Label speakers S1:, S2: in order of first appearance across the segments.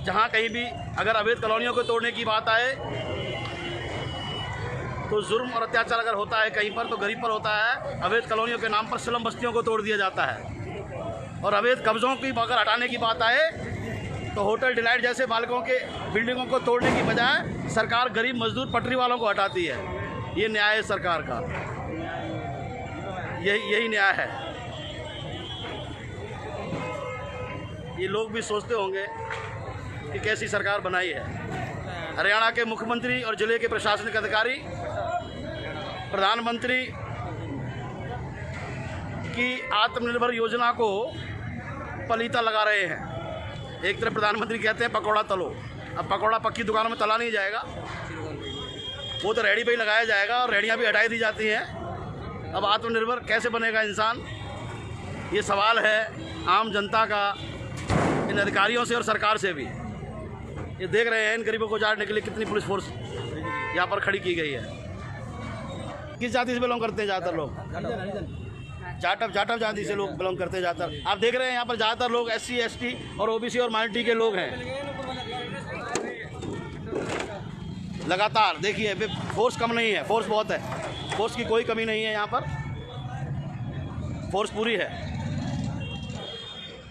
S1: जहाँ कहीं भी अगर अवैध कॉलोनियों को तोड़ने की बात आए तो जुर्म और अत्याचार अगर होता है कहीं पर तो गरीब पर होता है। अवैध कॉलोनियों के नाम पर स्लम बस्तियों को तोड़ दिया जाता है। और अवैध कब्ज़ों की अगर हटाने की बात आए तो होटल डिलाइट जैसे मालिकों के बिल्डिंगों को तोड़ने की बजाय सरकार गरीब मजदूर पटरी वालों को हटाती है। ये न्याय है सरकार का, यही न्याय है। ये लोग भी सोचते होंगे कि कैसी सरकार बनाई है। हरियाणा के मुख्यमंत्री और जिले के प्रशासनिक अधिकारी प्रधानमंत्री की आत्मनिर्भर योजना को पलीता लगा रहे हैं। एक तरफ प्रधानमंत्री कहते हैं पकौड़ा तलो, अब पकौड़ा पक्की दुकानों में तला नहीं जाएगा, वो तो रेहड़ी पे ही लगाया जाएगा और रेहड़ियाँ भी हटाई दी जाती हैं। अब आत्मनिर्भर कैसे बनेगा इंसान, ये सवाल है आम जनता का इन अधिकारियों से और सरकार से भी। ये देख रहे हैं इन गरीबों को जाने के लिए कितनी पुलिस फोर्स यहाँ पर खड़ी की गई है। किस जाति से बिलोंग करते हैं ज़्यादातर लोग? जाटव जाति से लोग बिलोंग करते हैं ज़्यादातर। आप देख रहे हैं यहाँ पर ज़्यादातर लोग SC ST और OBC और माइनॉरिटी के लोग हैं। लगातार देखिए फोर्स कम नहीं है, फोर्स बहुत है, फोर्स की कोई कमी नहीं है, यहाँ पर फोर्स पूरी है।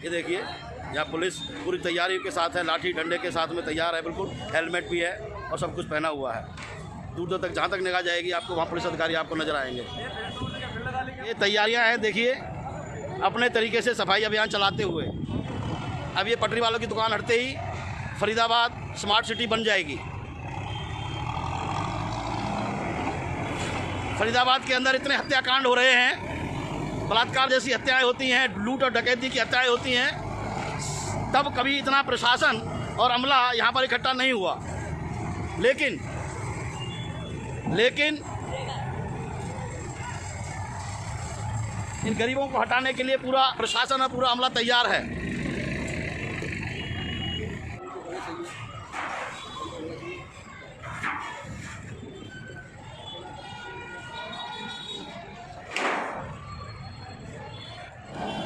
S1: ये देखिए यहाँ पुलिस पूरी तैयारियों के साथ है, लाठी डंडे के साथ में तैयार है, बिल्कुल हेलमेट भी है और सब कुछ पहना हुआ है। दूर दूर तक जहाँ तक निगाह जाएगी आपको वहाँ पुलिस अधिकारी आपको नजर आएंगे। ये तैयारियाँ हैं देखिए अपने तरीके से सफाई अभियान चलाते हुए। अब ये पटरी वालों की दुकान हटते ही फरीदाबाद स्मार्ट सिटी बन जाएगी। फरीदाबाद के अंदर इतने हत्याकांड हो रहे हैं, बलात्कार जैसी हत्याएं होती हैं, लूट और डकैती की हत्याएं होती हैं, तब कभी इतना प्रशासन और अमला यहाँ पर इकट्ठा नहीं हुआ। लेकिन इन गरीबों को हटाने के लिए पूरा प्रशासन और पूरा अमला तैयार है।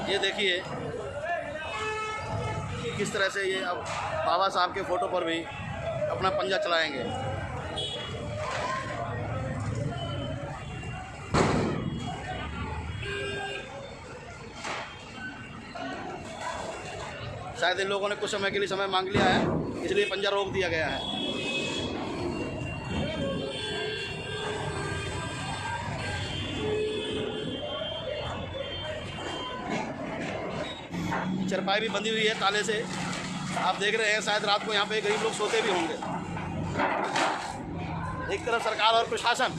S1: ये देखिए किस तरह से ये अब बाबा साहब के फ़ोटो पर भी अपना पंजा चलाएंगे। शायद इन लोगों ने कुछ समय के लिए समय मांग लिया है, इसलिए पंजा रोक दिया गया है। चरपाई भी बंधी हुई है ताले से, आप देख रहे हैं। शायद रात को यहाँ पे गरीब लोग सोते भी होंगे। एक तरफ सरकार और प्रशासन,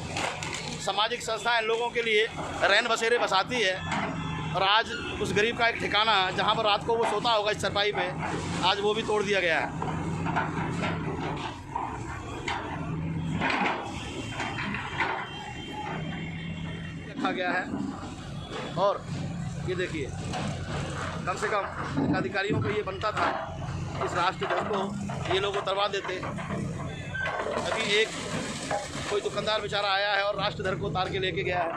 S1: सामाजिक संस्थाएं लोगों के लिए रैन बसेरे बसाती है, और आज उस गरीब का एक ठिकाना जहाँ पर रात को वो सोता होगा इस चरपाई पे, आज वो भी तोड़ दिया गया है। रखा गया है। और ये देखिए कम से कम अधिकारियों को ये बनता था इस राष्ट्रध्वज को ये लोग उतरवा देते। अभी एक कोई दुकानदार बेचारा आया है और राष्ट्रध्वज को उतार के लेके गया है।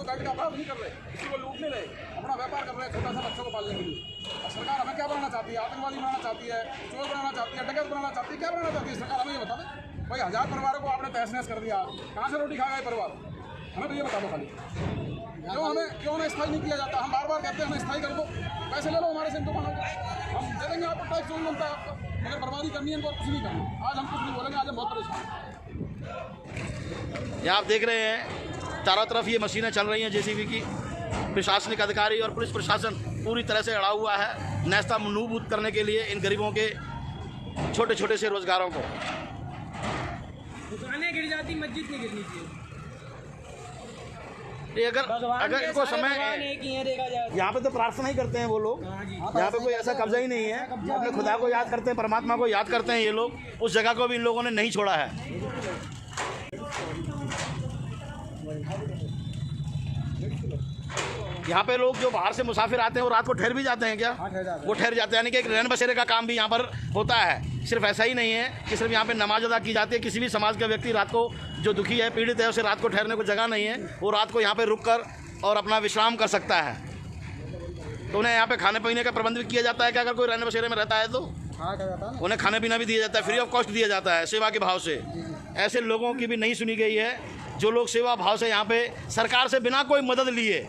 S2: गाड़ी का अभाव नहीं कर रहे, किसी को लूट नहीं रहे, अपना व्यापार कर रहे हैं छोटा सा बच्चों को पालने के लिए। अब सरकार हमें क्या बनाना चाहती है? आतंकवादी बनाना चाहती है, चोर बनाना चाहती है, डकैत बनाना चाहती है, क्या बनाना चाहती है सरकार? हमें ये बता दें भाई। 1000 परिवारों को आपने तहस नहस कर दिया, कहाँ से रोटी खा गए परिवार? हमें तो ये बता दो खाली, क्यों हमें स्थायी नहीं किया जाता? हम बार बार कहते हैं हमें स्थायी कर दो, पैसे ले लो हमारे से, दुकानों को हम दे देंगे आपको, टैक्स जोन बनता है आपका, मगर बर्बादी करनी है, कुछ नहीं करना। आज हम कुछ नहीं बोलेंगे, आज हम बहुत परेशान।
S1: यहाँ आप देख रहे हैं चारों तरफ ये मशीनें चल रही हैं JCB की। प्रशासनिक अधिकारी और पुलिस प्रशासन पूरी तरह से अड़ा हुआ है नेस्ता नूबूद करने के लिए इन गरीबों के छोटे छोटे से रोजगारों को।
S3: दुकानें गिर जाती, मस्जिद नहीं गिरनी चाहिए।
S1: अगर इनको समय यहाँ पे तो प्रार्थना ही करते हैं वो लोग, यहाँ पे कोई ऐसा कब्जा ही नहीं है। अपने खुदा को याद करते हैं, परमात्मा को याद करते हैं ये लोग। उस जगह को भी इन लोगों ने नहीं छोड़ा है। यहाँ पे लोग जो बाहर से मुसाफिर आते हैं वो रात को ठहर भी जाते हैं क्या? वो ठहर जाते हैं, यानी कि एक रहन बसेरे का काम भी यहाँ पर होता है। सिर्फ ऐसा ही नहीं है कि सिर्फ यहाँ पे नमाज अदा की जाती है। किसी भी समाज का व्यक्ति रात को जो दुखी है, पीड़ित है, उसे रात को ठहरने को जगह नहीं है, वो रात को यहाँ पे रुक कर और अपना विश्राम कर सकता है। तो उन्हें यहाँ पे खाने पीने का प्रबंध भी किया जाता है कि अगर कोई रहने बसेरे में रहता है तो उन्हें खाना पीना भी दिया जाता है, फ्री ऑफ कॉस्ट दिया जाता है, सेवा के भाव से। ऐसे लोगों की भी नहीं सुनी गई है जो लोग सेवा भाव से यहाँ पे सरकार से बिना कोई मदद लिए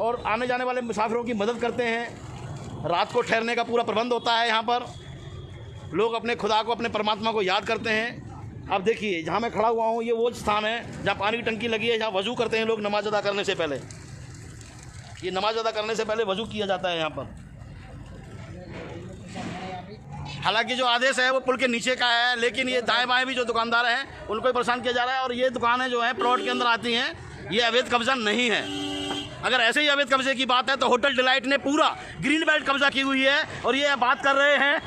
S1: और आने जाने वाले मुसाफिरों की मदद करते हैं। रात को ठहरने का पूरा प्रबंध होता है यहाँ पर। लोग अपने खुदा को, अपने परमात्मा को याद करते हैं। अब देखिए जहाँ मैं खड़ा हुआ हूँ, ये वो स्थान है जहाँ पानी की टंकी लगी है, जहाँ वज़ू करते हैं लोग नमाज अदा करने से पहले। ये नमाज अदा करने से पहले वज़ू किया जाता है यहाँ पर। हालांकि जो आदेश है वो पुल के नीचे का है, लेकिन ये दाएं बाएं भी जो दुकानदार हैं उनको ही परेशान किया जा रहा है। और ये दुकानें जो हैं प्लॉट के अंदर आती हैं, ये अवैध कब्जा नहीं है। अगर ऐसे ही अवैध कब्जे की बात है तो होटल डिलाइट ने पूरा ग्रीन बेल्ट कब्जा की हुई है और ये बात कर रहे हैं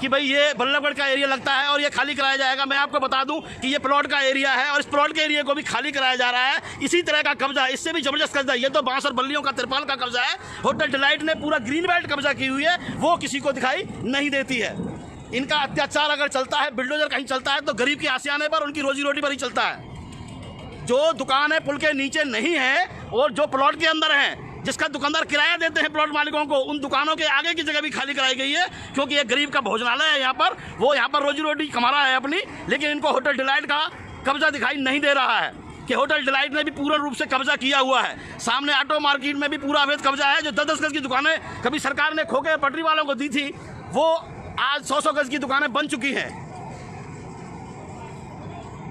S1: कि भाई ये बल्लभगढ़ का एरिया लगता है और ये खाली कराया जाएगा। मैं आपको बता दूं कि ये प्लॉट का एरिया है और इस प्लॉट के एरिया को भी खाली कराया जा रहा है। इसी तरह का कब्जा, इससे भी जबरदस्त कब्जा, ये तो बांस और बल्लियों का तिरपाल का कब्जा है। होटल डिलाइट ने पूरा ग्रीन बेल्ट कब्जा की हुई है, वो किसी को दिखाई नहीं देती है। इनका अत्याचार अगर चलता है, बिल्डोजर कहीं चलता है तो गरीब के आशियाने पर, उनकी रोजी रोटी पर ही चलता है। जो दुकानें पुल के नीचे नहीं है और जो प्लॉट के अंदर हैं, जिसका दुकानदार किराया देते हैं प्लॉट मालिकों को, उन दुकानों के आगे की जगह भी खाली कराई गई है, क्योंकि ये गरीब का भोजनालय है यहाँ पर। वो यहाँ पर रोजी रोटी कमा रहा है अपनी, लेकिन इनको होटल डिलाइट का कब्जा दिखाई नहीं दे रहा है कि होटल डिलाइट ने भी पूर्ण रूप से कब्जा किया हुआ है। सामने ऑटो मार्केट में भी पूरा अवैध कब्जा है। जो 10-10 गज की दुकानें कभी सरकार ने खोके पटरी वालों को दी थी, वो आज 100-100 गज की दुकानें बन चुकी हैं।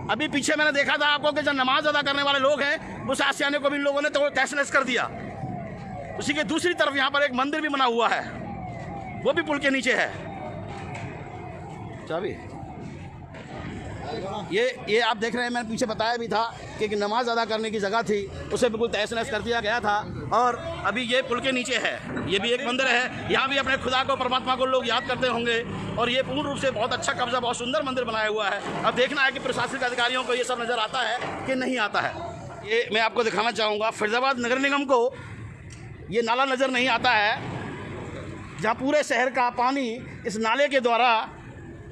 S1: अभी पीछे मैंने देखा था आपको कि जो नमाज अदा करने वाले लोग हैं, उस आशियाने को भी इन लोगों ने तो तहस-नहस कर दिया। उसी के दूसरी तरफ यहाँ पर एक मंदिर भी बना हुआ है, वो भी पुल के नीचे है। चाबी ये आप देख रहे हैं, मैंने पीछे बताया भी था कि नमाज अदा करने की जगह थी, उसे बिल्कुल तहस-नहस कर दिया गया था। और अभी ये पुल के नीचे है, ये भी एक मंदिर है। यहाँ भी अपने खुदा को, परमात्मा को लोग याद करते होंगे। और ये पूर्ण रूप से बहुत अच्छा कब्जा, बहुत सुंदर मंदिर बनाया हुआ है। अब देखना है कि प्रशासनिक अधिकारियों को ये सब नज़र आता है कि नहीं आता है। ये मैं आपको दिखाना चाहूँगा, फैज़ाबाद नगर निगम को ये नाला नज़र नहीं आता है, जहाँ पूरे शहर का पानी इस नाले के द्वारा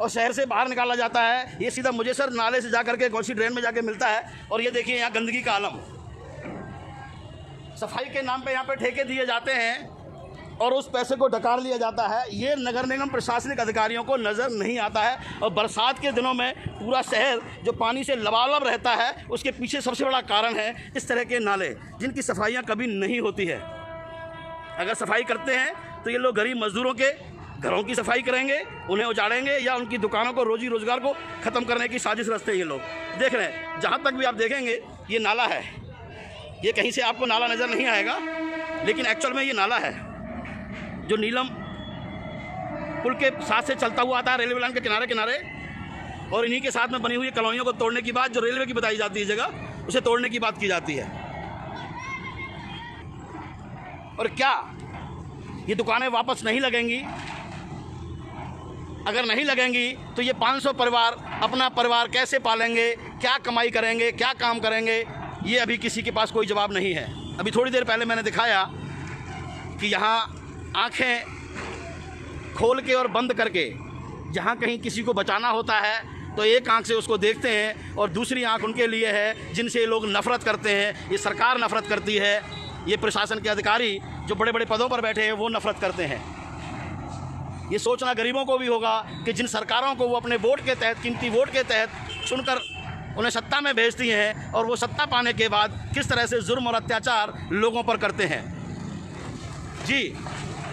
S1: और शहर से बाहर निकाला जाता है। ये सीधा मुजेसर नाले से जा करके गौसी ड्रेन में जाके मिलता है। और ये देखिए यहाँ गंदगी का आलम, सफाई के नाम पे यहाँ पे ठेके दिए जाते हैं और उस पैसे को डकार लिया जाता है। ये नगर निगम प्रशासनिक अधिकारियों को नज़र नहीं आता है। और बरसात के दिनों में पूरा शहर जो पानी से लबालब रहता है, उसके पीछे सबसे बड़ा कारण है इस तरह के नाले, जिनकी सफाइयाँ कभी नहीं होती है। अगर सफाई करते हैं तो ये लोग गरीब मजदूरों के घरों की सफाई करेंगे, उन्हें उजाड़ेंगे या उनकी दुकानों को, रोजी रोजगार को ख़त्म करने की साजिश रचते हैं ये लोग। देख रहे हैं, जहाँ तक भी आप देखेंगे ये नाला है। ये कहीं से आपको नाला नज़र नहीं आएगा, लेकिन एक्चुअल में ये नाला है जो नीलम पुल के साथ से चलता हुआ आता है, रेलवे लाइन के किनारे किनारे। और इन्हीं के साथ में बनी हुई कॉलोनियों को तोड़ने की बात, जो रेलवे की बताई जाती है जगह, उसे तोड़ने की बात की जाती है। और क्या ये दुकानें वापस नहीं लगेंगी? अगर नहीं लगेंगी तो ये 500 परिवार अपना परिवार कैसे पालेंगे, क्या कमाई करेंगे, क्या काम करेंगे? ये अभी किसी के पास कोई जवाब नहीं है। अभी थोड़ी देर पहले मैंने दिखाया कि यहाँ आंखें खोल के और बंद करके, जहाँ कहीं किसी को बचाना होता है तो एक आंख से उसको देखते हैं और दूसरी आंख उनके लिए है जिनसे लोग नफ़रत करते हैं। ये सरकार नफ़रत करती है, ये प्रशासन के अधिकारी जो बड़े बड़े पदों पर बैठे हैं वो नफ़रत करते हैं। ये सोचना गरीबों को भी होगा कि जिन सरकारों को वो अपने वोट के तहत, कीमती वोट के तहत चुनकर उन्हें सत्ता में भेजती हैं, और वो सत्ता पाने के बाद किस तरह से जुर्म और अत्याचार लोगों पर करते हैं। जी,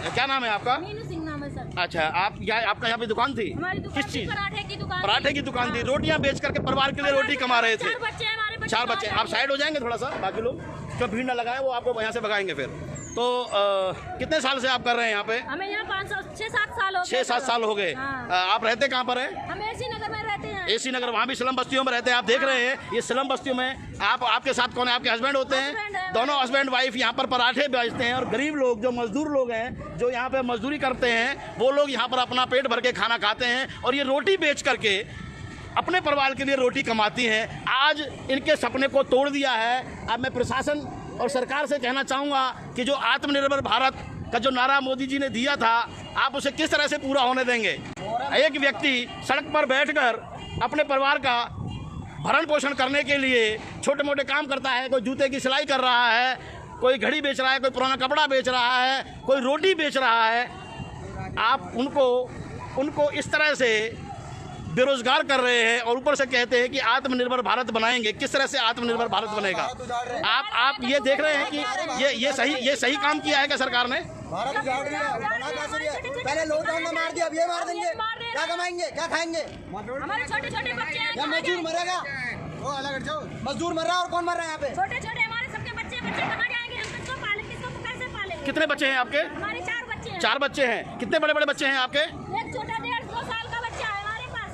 S1: क्या नाम है आपका?
S3: मीनू सिंह नाम है सर।
S1: अच्छा, आपका यहाँ पे दुकान थी?
S3: हमारी दुकान
S1: किस चीज़?
S3: पराठे की दुकान।
S1: पराठे की दुकान थी। रोटियाँ बेच करके परिवार के लिए रोटी कमा रहे थे।
S3: 4 बच्चे हैं हमारे।
S1: 4 बच्चे। आप साइड हो जाएंगे थोड़ा सा, बाकी लोग जो भीड़ ना लगाए वो आपको यहाँ से भगाएंगे फिर। तो कितने साल से आप कर रहे हैं यहाँ पे?
S3: हमें यहाँ 6-7 साल हो गए।
S1: 6-7 साल हो गए।
S3: हाँ।
S1: आप रहते कहाँ पर हैं?
S3: हम एसी नगर में रहते हैं।
S1: एसी नगर, वहाँ भी स्लम बस्तियों में रहते हैं। आप देख रहे हैं ये स्लम बस्तियों में आपके साथ कौन है? आपके हस्बैंड होते हैं?
S3: हस्बैंड है।
S1: दोनों हस्बैंड वाइफ यहाँ पर पराठे बेचते हैं। और गरीब लोग, जो मजदूर लोग हैं, जो यहाँ पे मजदूरी करते हैं, वो लोग यहाँ पर अपना पेट भर के खाना खाते हैं और ये रोटी बेच करके अपने परिवार के लिए रोटी कमाती हैं। आज इनके सपने को तोड़ दिया है। अब मैं प्रशासन और सरकार से कहना चाहूँगा कि जो आत्मनिर्भर भारत का जो नारा मोदी जी ने दिया था, आप उसे किस तरह से पूरा होने देंगे? एक व्यक्ति सड़क पर बैठकर अपने परिवार का भरण पोषण करने के लिए छोटे मोटे काम करता है। कोई जूते की सिलाई कर रहा है, कोई घड़ी बेच रहा है, कोई पुराना कपड़ा बेच रहा है, कोई रोटी बेच रहा है। आप उनको उनको इस तरह से बेरोजगार कर रहे हैं और ऊपर से कहते हैं कि आत्मनिर्भर भारत बनाएंगे। किस तरह से आत्मनिर्भर भारत बनेगा? आप ये देख रहे हैं कि ये सही काम किया है क्या सरकार ने?
S4: भारत उजाड़ दिया, बना कैसे दिया? पहले लॉकडाउन में मार दिया, अब ये मार देंगे। क्या कमाएंगे, क्या खाएंगे?
S3: हमारे छोटे छोटे बच्चे हैं,
S4: या मजदूर मरेगा, वो अलग हट जाओ। मजदूर मर रहा है और कौन मर रहा है यहाँ पे?
S3: छोटे छोटे हमारे सबके बच्चे कहाँ जाएंगे? हम किसको पालेंगे, किसको कैसे पालेंगे?
S1: कितने बच्चे हैं आपके?
S3: हमारे 4 बच्चे हैं।
S1: 4 बच्चे हैं। कितने बड़े बड़े बच्चे हैं आपके?
S3: एक छोटा 1.5-2 साल का बच्चा है हमारे पास।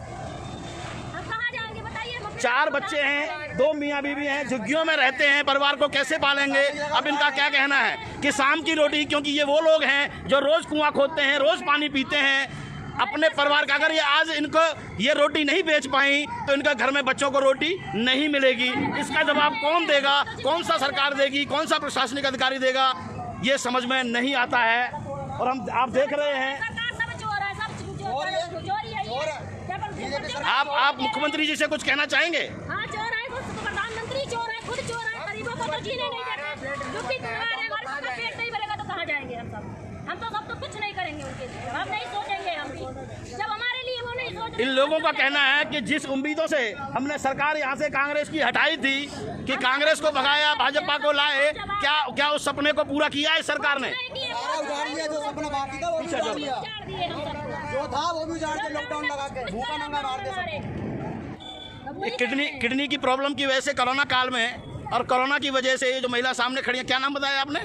S3: हम कहाँ जाएंगे बताइए?
S1: 4 बच्चे हैं, 2 मियाँ बीवी हैं, झुग्गियों में रहते हैं, परिवार को कैसे पालेंगे? अब इनका क्या कहना है कि शाम की रोटी, क्योंकि ये वो लोग हैं जो रोज कुआं खोदते हैं, रोज पानी पीते हैं अपने परिवार का। अगर ये आज इनको ये रोटी नहीं बेच पाई तो इनके घर में बच्चों को रोटी नहीं मिलेगी। इसका जवाब कौन देगा? कौन सा सरकार देगी? कौन सा प्रशासनिक अधिकारी देगा? ये समझ में नहीं आता है। और आप देख रहे हैं, आप मुख्यमंत्री जी से कुछ कहना चाहेंगे?
S3: हाँ, चोर है, प्रधानमंत्री चोर है, खुद चोर है, गरीबों को तो जीने नहीं देते। दुखी परिवार है, हमारे सबका पेट नहीं भरेगा तो कहाँ जाएंगे हम सब? हम तो कुछ नहीं करेंगे उनके लिए, हम नहीं सोचेंगे। हम भी जब हमारे लिए वो नहीं सोच।
S1: इन लोगों का कहना है कि जिस उम्मीदों से हमने सरकार यहाँ से कांग्रेस की हटाई थी कि कांग्रेस को भगाया, भाजपा को लाए, क्या उस सपने को पूरा किया है सरकार ने?
S4: सारा उजाड़ दिया, जो सपना बाकी था वो भी उजाड़ दिया, जो था वो भी उजाड़ के लॉकडाउन लगा के भूखा नंगा मार दिया।
S1: किडनी की प्रॉब्लम की वजह से कोरोना काल में और कोरोना की वजह से ये जो महिला सामने खड़ी है, क्या नाम बताया आपने?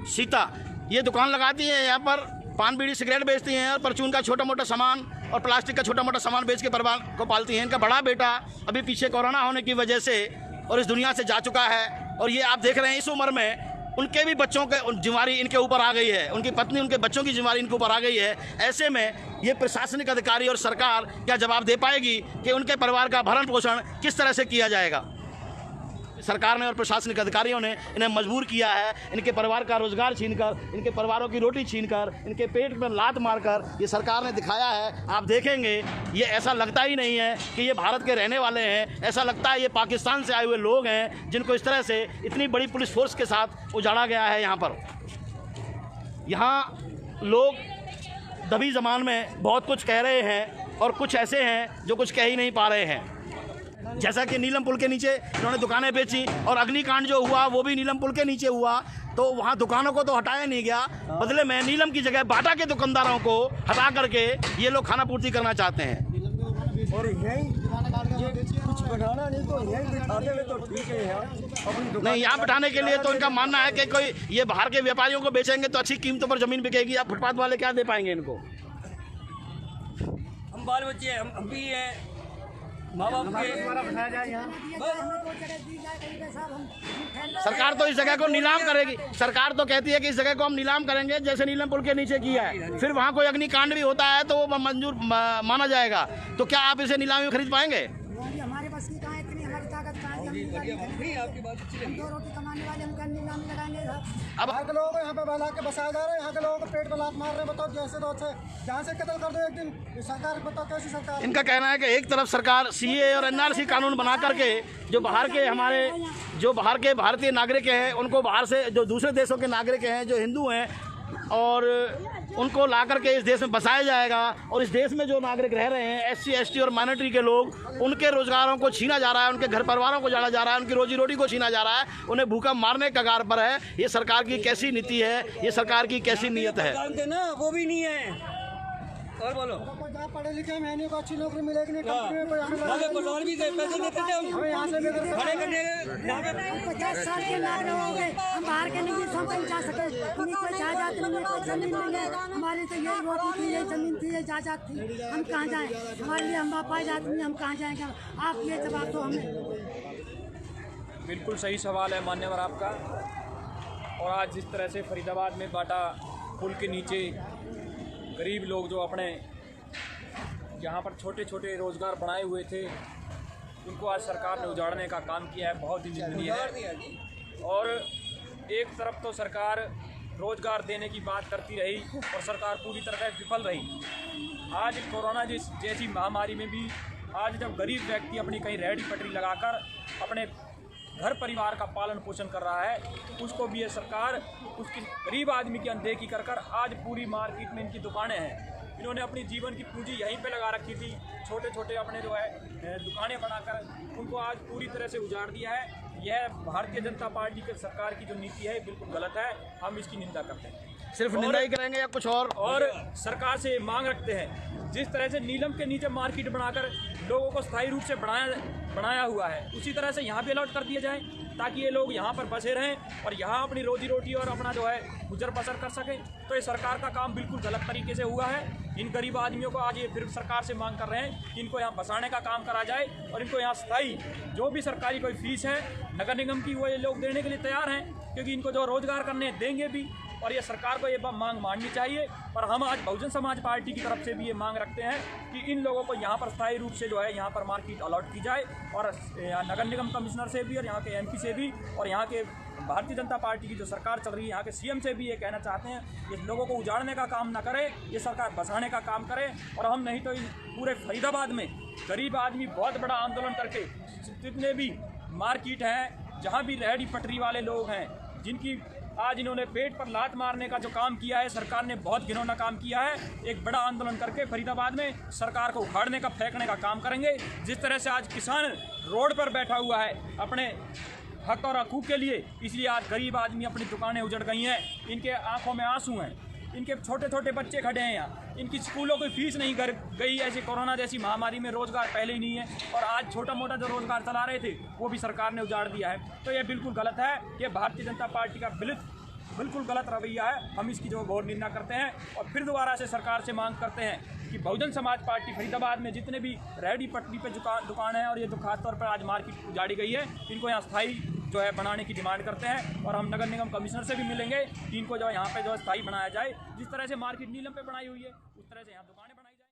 S1: सीता। ये दुकान लगाती है, यहाँ पर पान बीड़ी सिगरेट बेचती हैं और परचून का छोटा मोटा सामान और प्लास्टिक का छोटा मोटा सामान बेच के परिवार को पालती हैं। इनका बड़ा बेटा अभी पीछे कोरोना होने की वजह से और इस दुनिया से जा चुका है। और ये आप देख रहे हैं इस उम्र में उनके भी बच्चों के जिम्मेवारी इनके ऊपर आ गई है, उनकी पत्नी उनके बच्चों की जिम्मेवारी इनके ऊपर आ गई है। ऐसे में ये प्रशासनिक अधिकारी और सरकार क्या जवाब दे पाएगी कि उनके परिवार का भरण पोषण किस तरह से किया जाएगा? सरकार ने और प्रशासनिक अधिकारियों ने इन्हें मजबूर किया है, इनके परिवार का रोजगार छीनकर, इनके परिवारों की रोटी छीनकर, इनके पेट में लात मारकर ये सरकार ने दिखाया है। आप देखेंगे ये ऐसा लगता ही नहीं है कि ये भारत के रहने वाले हैं, ऐसा लगता है ये पाकिस्तान से आए हुए लोग हैं जिनको इस तरह से इतनी बड़ी पुलिस फोर्स के साथ उजाड़ा गया है। यहाँ लोग दबी ज़बान में बहुत कुछ कह रहे हैं और कुछ ऐसे हैं जो कुछ कह ही नहीं पा रहे हैं। जैसा कि नीलम पुल के नीचे इन्होंने दुकानें बेची और अग्निकांड जो हुआ वो भी नीलम पुल के नीचे हुआ, तो वहाँ दुकानों को तो हटाया नहीं गया, बदले में नीलम की जगह बाटा के दुकानदारों को हटा करके ये लोग खाना पूर्ति करना चाहते हैं।
S4: और कुछ बढ़ाना नहीं तो यहीं बिठा देंगे तो ठीक है।
S1: नहीं, यहाँ बिठाने के लिए तो इनका मानना है कि कोई ये बाहर के व्यापारियों को बेचेंगे तो अच्छी कीमतों पर ज़मीन बिकेगी। अब फुटपाथ वाले क्या दे पाएंगे इनको?
S5: हम बाल बच्चे हैं, हम भी हैं, माँ बाप के।
S1: सरकार तो इस जगह को नीलाम करेगी। सरकार तो कहती है कि इस जगह को हम नीलाम करेंगे, जैसे नीलम पुल के नीचे किया है। फिर वहाँ कोई अग्निकांड भी होता है तो वो मंजूर माना जाएगा। तो क्या आप इसे नीलामी में खरीद पाएंगे?
S6: हमारे बस की कहाँ है, इतनी हमारी ताकत कहाँ है? हम 2 रोटी कमाने वाले, हम क्या नीलामी लगाएंगे?
S1: अब
S4: यहाँ के लोगों को यहाँ पे बना के बसाया जा रहा है, यहाँ के लोगों को पेट पे लात मार रहे हैं। बताओ जैसे तो जहाँ से कत्ल कर दो एक दिन, सरकार बताओ कैसी सरकार?
S1: इनका कहना है कि एक तरफ सरकार सीए और एनआरसी कानून बना करके जो बाहर के भारतीय नागरिक हैं उनको बाहर से, जो दूसरे देशों के नागरिक हैं, जो हिंदू हैं, और उनको ला करके इस देश में बसाया जाएगा। और इस देश में जो नागरिक रह रहे हैं, एससी एसटी और माइनॉरिटी के लोग, उनके रोजगारों को छीना जा रहा है, उनके घर परिवारों को जाना जा रहा है, उनकी रोजी रोटी को छीना जा रहा है, उन्हें भूखा मारने का कगार पर है। ये सरकार की कैसी नीति है, ये सरकार की कैसी नीयत है?
S5: जानते ना, वो भी नहीं है। और बोलो,
S4: जहाँ पढ़े लिखे महंगे को अच्छी नौकरी मिलेगी नहीं, कंपनी में कोई हमें
S5: लोन भी दे, पैसे देते थे हम
S4: यहाँ से
S5: खड़े करने।
S6: 50 साल के नागरिक हो गए, हम बाहर के नहीं हम जा सके, कोई जायदाद नहीं है, कोई जमीन नहीं है। हमारी तो यही रोटी थी, यही जमीन थी, यही जायदाद थी, हम कहाँ जाएँ? हमारे लिए हम बापाई आदमी, हम कहाँ जाएंगे? आप ये जवाब दो हमें।
S7: बिल्कुल सही सवाल है मान्यवर आपका। और आज जिस तरह से फरीदाबाद में बाटा पुल के नीचे गरीब लोग जो अपने यहाँ पर छोटे छोटे रोज़गार बनाए हुए थे, उनको आज सरकार ने उजाड़ने का काम किया है, बहुत ही निंदनीय है। और एक तरफ तो सरकार रोज़गार देने की बात करती रही और सरकार पूरी तरह से विफल रही। आज कोरोना जैसी महामारी में भी आज जब गरीब व्यक्ति अपनी कहीं रेहड़ी पटरी लगाकर अपने घर परिवार का पालन पोषण कर रहा है, उसको भी ये सरकार उसकी गरीब आदमी की अनदेखी कर आज पूरी मार्केट में इनकी दुकानें हैं, इन्होंने अपनी जीवन की पूंजी यहीं पे लगा रखी थी, छोटे छोटे अपने जो है दुकानें बनाकर उनको आज पूरी तरह से उजाड़ दिया है। यह भारतीय जनता पार्टी की सरकार की जो नीति है बिल्कुल गलत है, हम इसकी निंदा करते हैं।
S1: सिर्फ निंदा ही करेंगे या कुछ और
S7: सरकार से मांग रखते हैं, जिस तरह से नीलम के नीचे मार्केट बनाकर लोगों को स्थायी रूप से बनाया हुआ है, उसी तरह से यहाँ पे अलॉट कर दिए जाएं ताकि ये लोग यहाँ पर बसे रहें और यहाँ अपनी रोजी रोटी और अपना जो है गुजर बसर कर सकें। तो ये सरकार का काम बिल्कुल गलत तरीके से हुआ है। इन गरीब आदमियों को आज ये फिर सरकार से मांग कर रहे हैं कि इनको यहाँ बसाने का काम करा जाए और इनको यहाँ स्थायी जो भी सरकारी कोई फीस है नगर निगम की वो ये लोग देने के लिए तैयार हैं, क्योंकि इनको जो रोजगार करने देंगे भी और ये सरकार को ये मांग माननी चाहिए। और हम आज बहुजन समाज पार्टी की तरफ से भी ये मांग रखते हैं कि इन लोगों को यहाँ पर स्थायी रूप से जो है यहाँ पर मार्केट अलॉट की जाए और नगर निगम कमिश्नर से भी और यहाँ के एमपी से भी और यहाँ के भारतीय जनता पार्टी की जो सरकार चल रही है यहाँ के सीएम से भी ये कहना चाहते हैं इस लोगों को उजाड़ने का काम ना करे, ये सरकार बसाने का काम करे। और हम नहीं तो पूरे फरीदाबाद में गरीब आदमी बहुत बड़ा आंदोलन करके जितने भी मार्केट हैं, जहाँ भी रेहड़ी पटरी वाले लोग हैं, जिनकी आज इन्होंने पेट पर लात मारने का जो काम किया है, सरकार ने बहुत घिनौना काम किया है। एक बड़ा आंदोलन करके फरीदाबाद में सरकार को उखाड़ने का फेंकने का काम करेंगे। जिस तरह से आज किसान रोड पर बैठा हुआ है अपने हक और हकूक़ के लिए, इसलिए आज गरीब आदमी अपनी दुकानें उजड़ गई हैं, इनके आंखों में आंसू हैं, इनके छोटे छोटे बच्चे खड़े हैं यहाँ, इनकी स्कूलों की फीस नहीं गई। ऐसी कोरोना जैसी महामारी में रोज़गार पहले ही नहीं है और आज छोटा मोटा जो रोज़गार चला रहे थे वो भी सरकार ने उजाड़ दिया है। तो ये बिल्कुल गलत है, ये भारतीय जनता पार्टी का बिल्कुल गलत रवैया है। हम इसकी जो घोर निंदा करते हैं और फिर दोबारा से सरकार से मांग करते हैं कि बहुजन समाज पार्टी फरीदाबाद में जितने भी रेहड़ी पटरी पे दुकान है और ये जो खासतौर पर आज मार्केट उजाड़ी गई है, इनको यहाँ स्थायी जो है बनाने की डिमांड करते हैं। और हम नगर निगम कमिश्नर से भी मिलेंगे कि इनको जो यहाँ पे जो स्थायी बनाया जाए, जिस तरह से मार्केट नीलम पे बनाई हुई है उस तरह से यहाँ दुकानें बनाई